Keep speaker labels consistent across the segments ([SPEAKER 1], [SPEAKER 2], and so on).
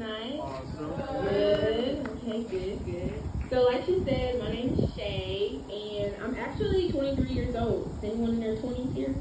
[SPEAKER 1] tonight?
[SPEAKER 2] Awesome.
[SPEAKER 1] Good. Okay, good. So like she said, my name is Shay, and I'm actually 23 years old. Is anyone in their 20s here?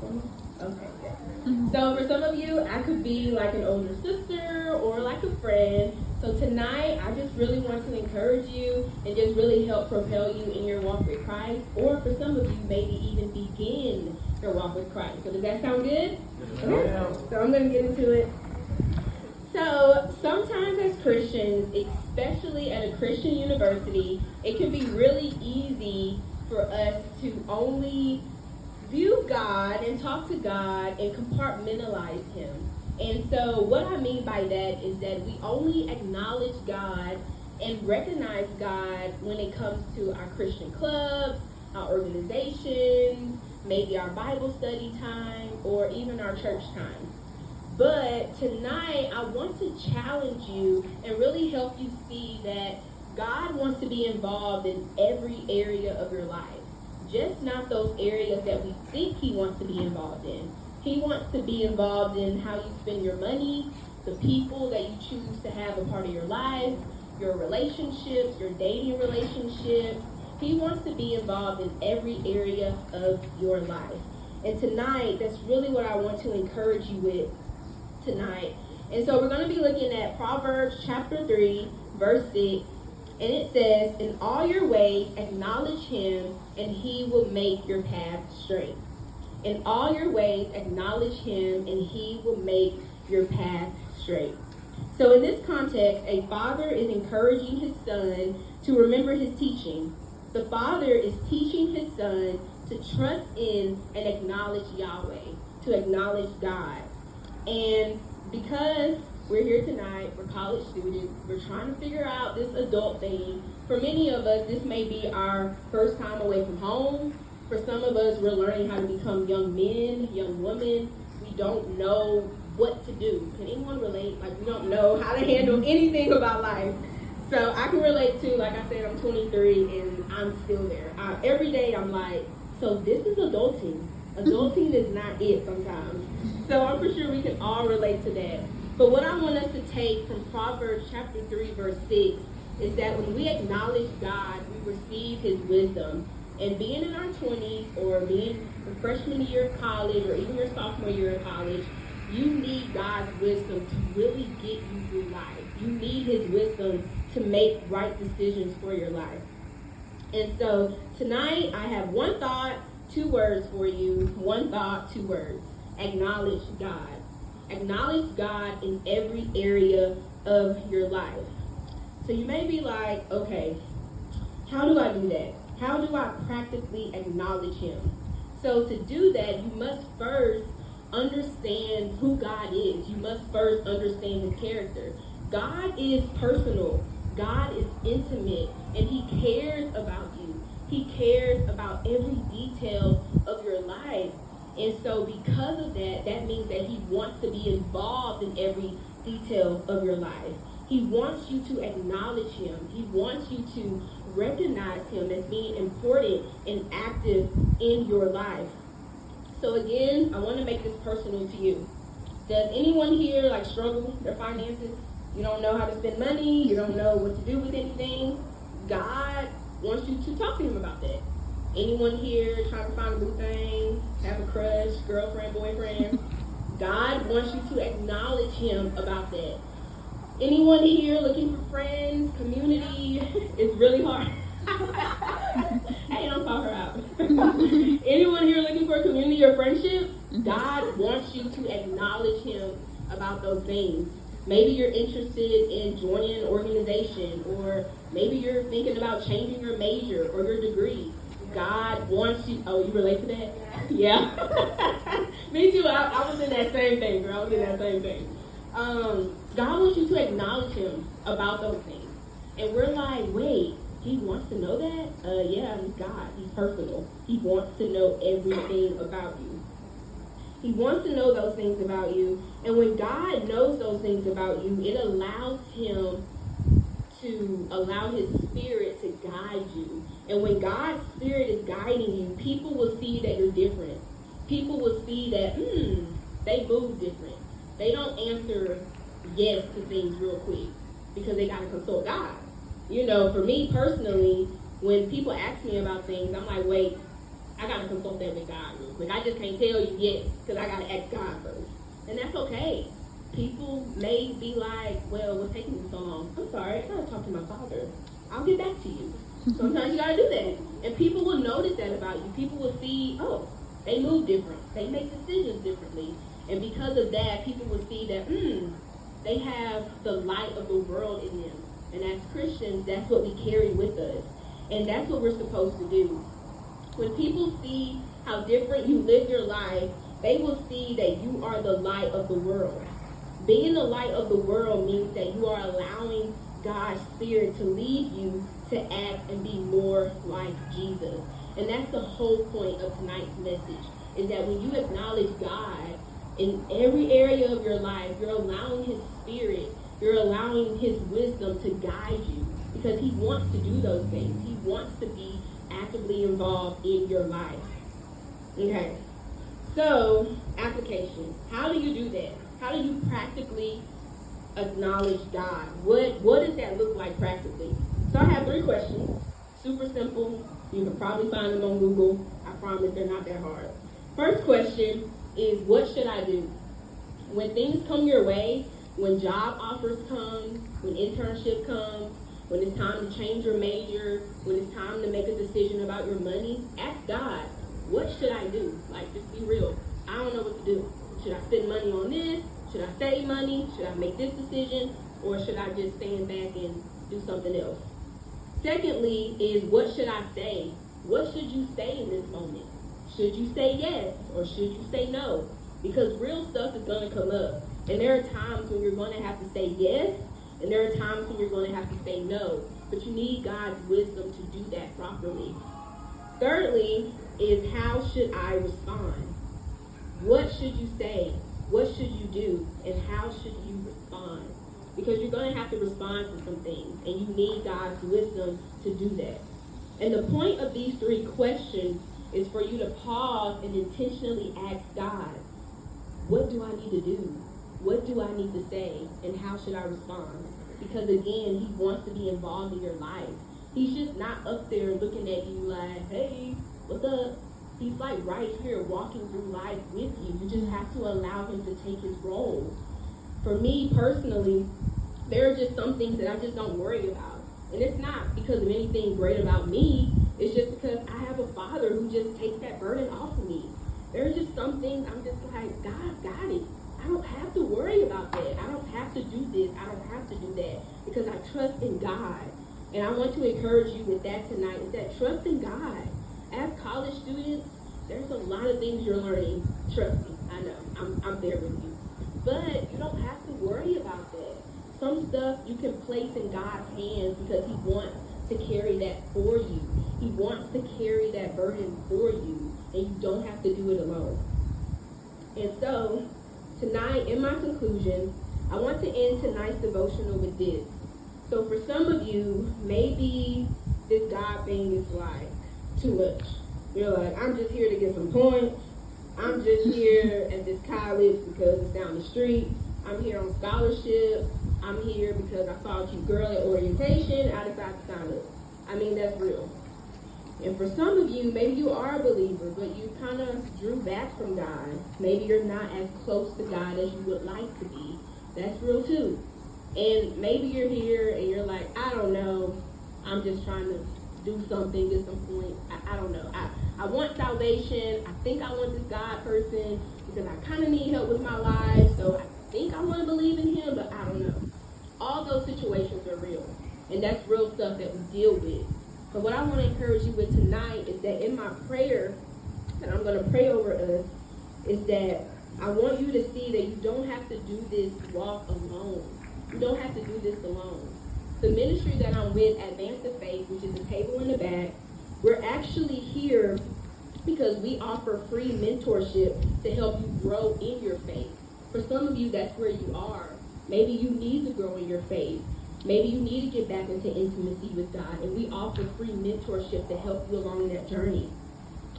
[SPEAKER 1] 20? Okay, good. So for some of you, I could be like an older sister or like a friend. So tonight, I just really want to encourage you and just really help propel you in your walk with Christ. Or for some of you, maybe even begin your walk with Christ. So does that sound good? Okay. So I'm going to get into it. So sometimes as Christians, especially at a Christian university, it can be really easy for us to only view God and talk to God and compartmentalize Him. And so what I mean by that is that we only acknowledge God and recognize God when it comes to our Christian clubs, our organizations, maybe our Bible study time, or even our church time. But tonight, I want to challenge you and really help you see that God wants to be involved in every area of your life. Just not those areas that we think He wants to be involved in. He wants to be involved in how you spend your money, the people that you choose to have a part of your life, your relationships, your dating relationships. He wants to be involved in every area of your life. And tonight, that's really what I want to encourage you with tonight. And so we're going to be looking at Proverbs chapter 3, verse 6. And it says, "In all your ways acknowledge Him, and He will make your path straight." In all your ways acknowledge Him, and He will make your path straight. So in this context, a father is encouraging his son to remember his teaching. The father is teaching his son to trust in and acknowledge Yahweh, to acknowledge God. And because we're here tonight, we're college students, we're trying to figure out this adult thing. For many of us, this may be our first time away from home. For some of us, we're learning how to become young men, young women. We don't know what to do. Can anyone relate? Like, we don't know how to handle anything about life. So I can relate to, like I said, I'm 23 and I'm still there. Every day I'm like, so this is adulting. Adulting is not it sometimes. So I'm for sure we can all relate to that. But what I want us to take from Proverbs chapter 3, verse 6 is that when we acknowledge God, we receive His wisdom. And being in our 20s or being the freshman year of college or even your sophomore year of college, you need God's wisdom to really get you through life. You need His wisdom to make right decisions for your life. And so tonight I have one thought, 2 words for you. One thought, 2 words. Acknowledge God. Acknowledge God in every area of your life. So you may be like, okay, how do I do that? How do I practically acknowledge Him? So to do that, you must first understand who God is. You must first understand His character. God is personal. God is intimate, and He cares about you. He cares about every detail of your life. And so because of that, that means that He wants to be involved in every detail of your life. He wants you to acknowledge Him. He wants you to recognize Him as being important and active in your life. So again, I want to make this personal to you. Does anyone here struggle their finances? You don't know how to spend money. You don't know what to do with anything. God wants you to talk to Him about that. Anyone here trying to find a boo thing, have a crush, girlfriend, boyfriend? God wants you to acknowledge Him about that. Anyone here looking for friends, community? It's really hard. Hey, don't call her out. Anyone here looking for a community or friendship? God wants you to acknowledge Him about those things. Maybe you're interested in joining an organization, or maybe you're thinking about changing your major or your degree. God wants you. Oh, you relate to that? Yeah. Me too. I was in that same thing, girl. I was in that same thing. God wants you to acknowledge Him about those things. And we're like, wait, He wants to know that? Yeah, He's God. He's personal. He wants to know everything about you. He wants to know those things about you. And when God knows those things about you, it allows Him to allow His Spirit to guide you. And when God's Spirit is guiding you, people will see that you're different. People will see that, they move different. They don't answer yes to things real quick because they got to consult God. You know, for me personally, when people ask me about things, I'm like, wait, I got to consult that with God real quick. I just can't tell you yes because I got to ask God first. And that's okay. People may be like, well, what's taking you so long? I'm sorry, I got to talk to my Father. I'll get back to you. Sometimes you got to do that. And people will notice that about you. People will see, oh, they move different. They make decisions differently. And because of that, people will see that, they have the light of the world in them. And as Christians, that's what we carry with us. And that's what we're supposed to do. When people see how different you live your life, they will see that you are the light of the world. Being the light of the world means that you are allowing God's Spirit to lead you to act and be more like Jesus. And that's the whole point of tonight's message, is that when you acknowledge God in every area of your life, you're allowing His Spirit, you're allowing His wisdom to guide you, because He wants to do those things. He wants to be actively involved in your life. Okay, so application. How do you do that? How do you practically acknowledge God? What does that look like practically? So I have 3 questions. Super simple. You can probably find them on Google. I promise they're not that hard. First question is, what should I do? When things come your way, when job offers come, when internship comes, when it's time to change your major, when it's time to make a decision about your money, ask God, what should I do? Like, just be real. I don't know what to do. Should I spend money on this? Should I save money? Should I make this decision? Or should I just stand back and do something else? Secondly is, what should I say? What should you say in this moment? Should you say yes or should you say no? Because real stuff is going to come up. And there are times when you're going to have to say yes, and there are times when you're going to have to say no. But you need God's wisdom to do that properly. Thirdly is, how should I respond? What should you say? What should you do? And how should you respond? Because you're going to have to respond to some things, and you need God's wisdom to do that. And the point of these 3 questions is for you to pause and intentionally ask God, what do I need to do? What do I need to say? And how should I respond? Because again, He wants to be involved in your life. He's just not up there looking at you like, hey, what's up? He's like right here walking through life with you. You just have to allow Him to take His role. For me personally, there are just some things that I just don't worry about. And it's not because of anything great about me. It's just because I have a Father who just takes that burden off of me. There are just some things I'm just like, God got it. I don't have to worry about that. I don't have to do this. I don't have to do that, because I trust in God. And I want to encourage you with that tonight, is that trust in God. As college students, there's a lot of things you're learning. Trust me, I know. I'm there with you. But you don't have to worry about that. Some stuff you can place in God's hands because He wants to carry that for you. He wants to carry that burden for you, and you don't have to do it alone. And so, tonight, in my conclusion, I want to end tonight's devotional with this. So for some of you, maybe this God thing is like too much. You're like, I'm just here to get some points. I'm just here at this college because it's down the street. I'm here on scholarship. I'm here because I saw a cute girl at orientation. I decided to sign up. I mean, that's real. And for some of you, maybe you are a believer, but you kind of drew back from God. Maybe you're not as close to God as you would like to be. That's real too. And maybe you're here and you're like, I don't know. I'm just trying to do something, get some points. I don't know. I want salvation. I think I want this God person because I kind of need help with my life. So I think I want to believe in Him, but I don't know. All those situations are real. And that's real stuff that we deal with. But what I want to encourage you with tonight is that in my prayer that I'm going to pray over us is that I want you to see that you don't have to do this walk alone. You don't have to do this alone. The ministry that I'm with, Advance of Faith, which is a table in the back, we're actually here because we offer free mentorship to help you grow in your faith. For some of you, that's where you are. Maybe you need to grow in your faith. Maybe you need to get back into intimacy with God, and we offer free mentorship to help you along that journey.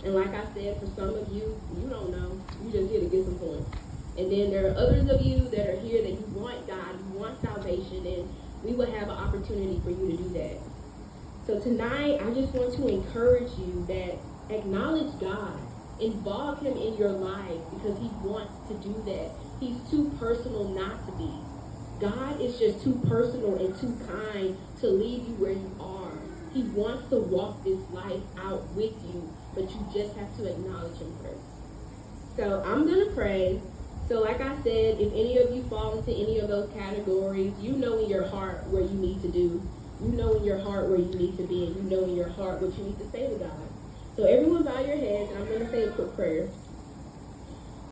[SPEAKER 1] And like I said, for some of you, you don't know. You just here to get some points. And then there are others of you that are here that you want God, you want salvation, and we will have an opportunity for you to do that. So tonight, I just want to encourage you that acknowledge God. Involve him in your life because he wants to do that. He's too personal not to be. God is just too personal and too kind to leave you where you are. He wants to walk this life out with you, but you just have to acknowledge him first. So I'm going to pray. So like I said, if any of you fall into any of those categories, you know in your heart where you need to do. You know in your heart where you need to be, and you know in your heart what you need to say to God. So everyone bow your heads, and I'm going to say a quick prayer.